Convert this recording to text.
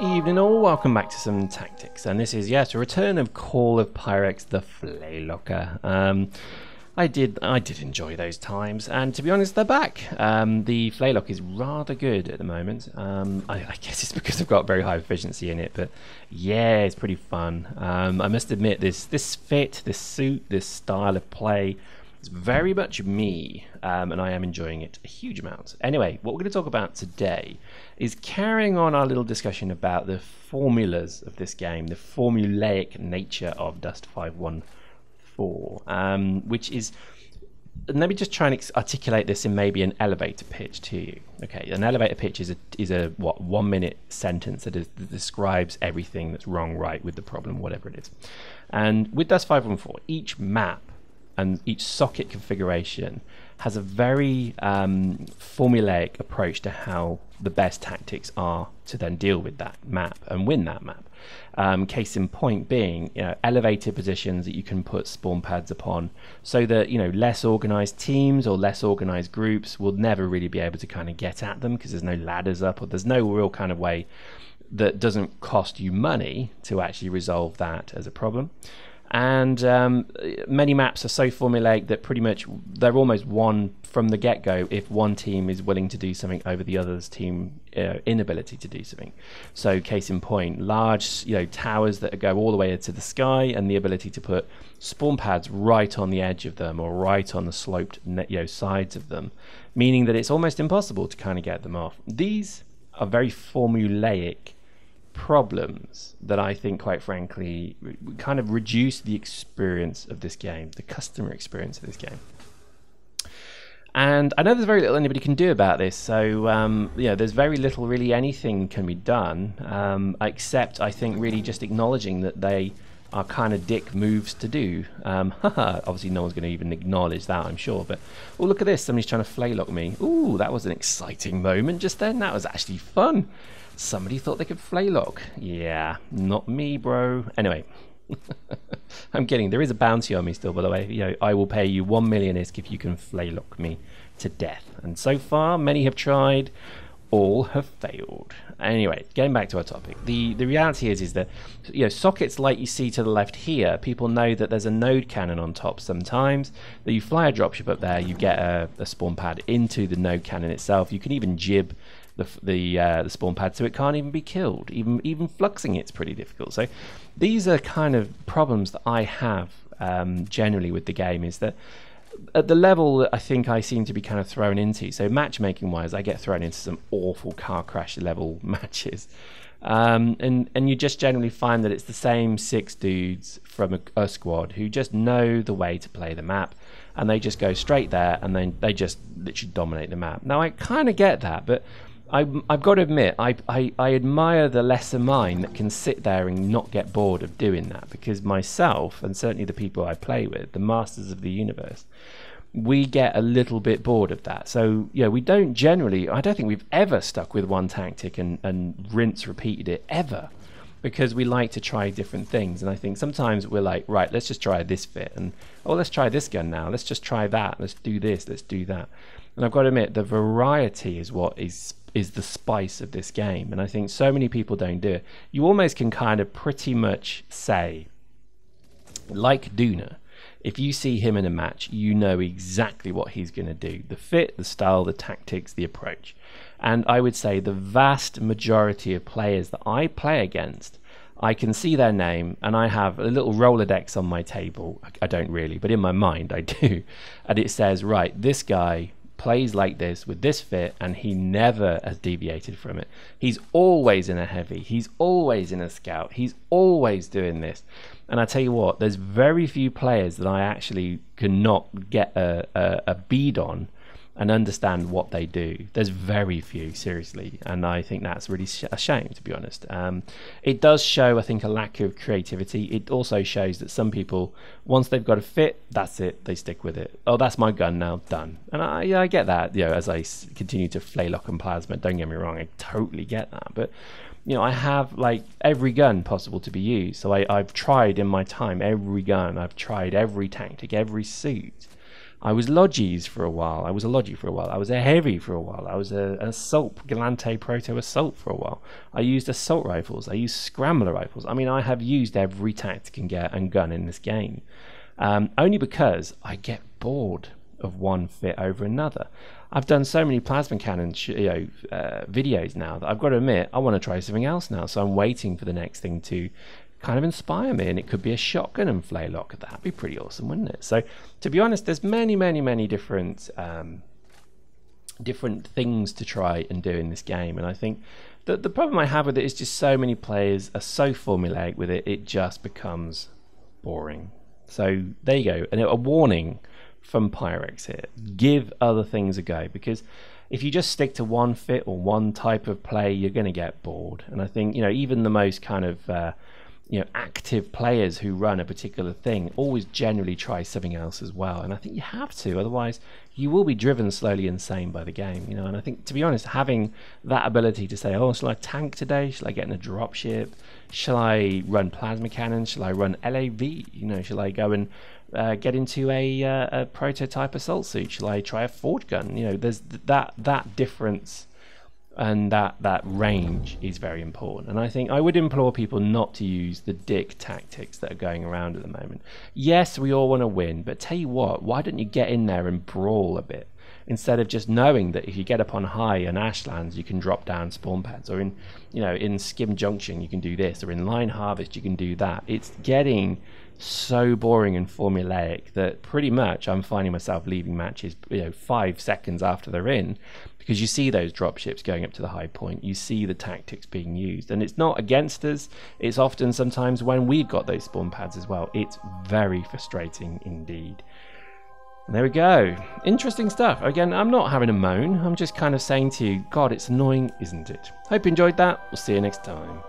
Evening all, welcome back to some tactics, and this is, yes, a return of Call of PYREX, the FLAYLOCKER. I did enjoy those times, and to be honest, they're back. The flaylock is rather good at the moment. I guess it's because I've got very high efficiency in it, but yeah, it's pretty fun. I must admit, this fit, this suit, this style of play, it's very much me, and I am enjoying it a huge amount. Anyway, what we're going to talk about today is carrying on our little discussion about the formulas of this game, the formulaic nature of Dust 514, which is, let me just try and articulate this in maybe an elevator pitch to you. Okay, an elevator pitch is a what, 1 minute sentence that describes everything that's wrong, right with the problem, whatever it is. And with Dust 514, each map and each socket configuration has a very formulaic approach to how the best tactics are to then deal with that map and win that map. Case in point being, elevated positions that you can put spawn pads upon, so that less organized teams or less organized groups will never really be able to kind of get at them, because there's no ladders up, or there's no real kind of way that doesn't cost you money to actually resolve that as a problem. And many maps are so formulaic that pretty much they're almost won from the get-go if one team is willing to do something over the other's team inability to do something. So case in point, large towers that go all the way to the sky, and the ability to put spawn pads right on the edge of them or right on the sloped sides of them, meaning that it's almost impossible to kind of get them off. These are very formulaic problems that I think, quite frankly, kind of reduce the experience of this game, the customer experience of this game. And I know there's very little anybody can do about this, so there's very little really anything can be done, except I think really just acknowledging that they are kind of dick moves to do. Obviously no one's going to even acknowledge that, I'm sure, but oh, look at this, somebody's trying to flaylock me. Ooh, that was an exciting moment just then. That was actually fun. Somebody thought they could flaylock. Yeah, not me, bro. Anyway, I'm kidding. There is a bounty on me still, by the way. I will pay you 1 million ISK if you can flaylock me to death. And so far, many have tried, all have failed. Anyway, getting back to our topic, the reality is that sockets like you see to the left here, people know that there's a node cannon on top sometimes, that you fly a dropship up there, you get a spawn pad into the node cannon itself. You can even jib the spawn pad so it can't even be killed. Even fluxing it's pretty difficult. So these are kind of problems that I have generally with the game, is that at the level that I think I seem to be kind of thrown into, so matchmaking wise, I get thrown into some awful car crash level matches, and you just generally find that it's the same 6 dudes from a squad who just know the way to play the map, and they just go straight there, and then they just literally dominate the map. Now I kind of get that, but I've got to admit, I admire the lesser mind that can sit there and not get bored of doing that, because myself, and certainly the people I play with, the masters of the universe, we get a little bit bored of that. So we don't generally, I don't think we've ever stuck with one tactic and rinse repeated it ever, because we like to try different things. And I think sometimes we're like, right, let's just try this fit, and oh, let's try this gun now, let's just try that, let's do this, let's do that. And I've got to admit, the variety is what is the spice of this game, and I think so many people don't do it. You almost can kind of pretty much say, like Duna, if you see him in a match, you know exactly what he's going to do. The fit, the style, the tactics, the approach. And I would say the vast majority of players that I play against, I can see their name, and I have a little Rolodex on my table. I don't really, but in my mind I do. And it says, right, this guy plays like this with this fit, and he never has deviated from it. He's always in a heavy, he's always in a scout, he's always doing this. And I tell you what, there's very few players that I actually cannot get a bead on and understand what they do. There's very few, seriously, and I think that's really a shame, to be honest. It does show, I think, a lack of creativity. It also shows that some people, once they've got a fit, that's it, they stick with it. Oh, that's my gun now, done. And I get that, as I continue to flaylock and plasma, don't get me wrong, I totally get that. But I have like every gun possible to be used, so I've tried in my time every gun, I've tried every tactic, every suit. I was Logis for a while. I was a Logi for a while. I was a Heavy for a while. I was an Assault, Galante Proto Assault for a while. I used Assault Rifles. I used Scrambler Rifles. I mean, I have used every tactic and gun in this game. Only because I get bored of one fit over another. I've done so many plasma cannon videos now that I've got to admit, I want to try something else now. So I'm waiting for the next thing to kind of inspire me, and it could be a shotgun and flaylock. That'd be pretty awesome, wouldn't it? So to be honest, there's many different different things to try and do in this game, and I think that the problem I have with it is just so many players are so formulaic with it, it just becomes boring. So there you go, and a warning from PYREX here: give other things a go, because if you just stick to one fit or one type of play, you're going to get bored. And I think, you know, even the most kind of active players who run a particular thing always generally try something else as well, and I think you have to, otherwise you will be driven slowly insane by the game, you know. And I think, to be honest, having that ability to say, oh, shall I tank today, shall I get in a dropship, shall I run plasma cannon, shall I run LAV, you know, shall I go and get into a prototype assault suit, shall I try a forge gun, you know, there's that difference. And that range is very important. And I think I would implore people not to use the dick tactics that are going around at the moment. Yes, we all want to win, but tell you what, why don't you get in there and brawl a bit, instead of just knowing that if you get up on high in Ashlands you can drop down spawn pads, or in, you know, in Skim Junction you can do this, or in Line Harvest you can do that. It's getting so boring and formulaic that pretty much I'm finding myself leaving matches, you know, 5 seconds after they're in, because you see those dropships going up to the high point, you see the tactics being used, and it's not against us, it's often sometimes when we've got those spawn pads as well. It's very frustrating indeed. And there we go, interesting stuff. Again, I'm not having a moan, I'm just kind of saying to you, God, it's annoying, isn't it? Hope you enjoyed that. We'll see you next time.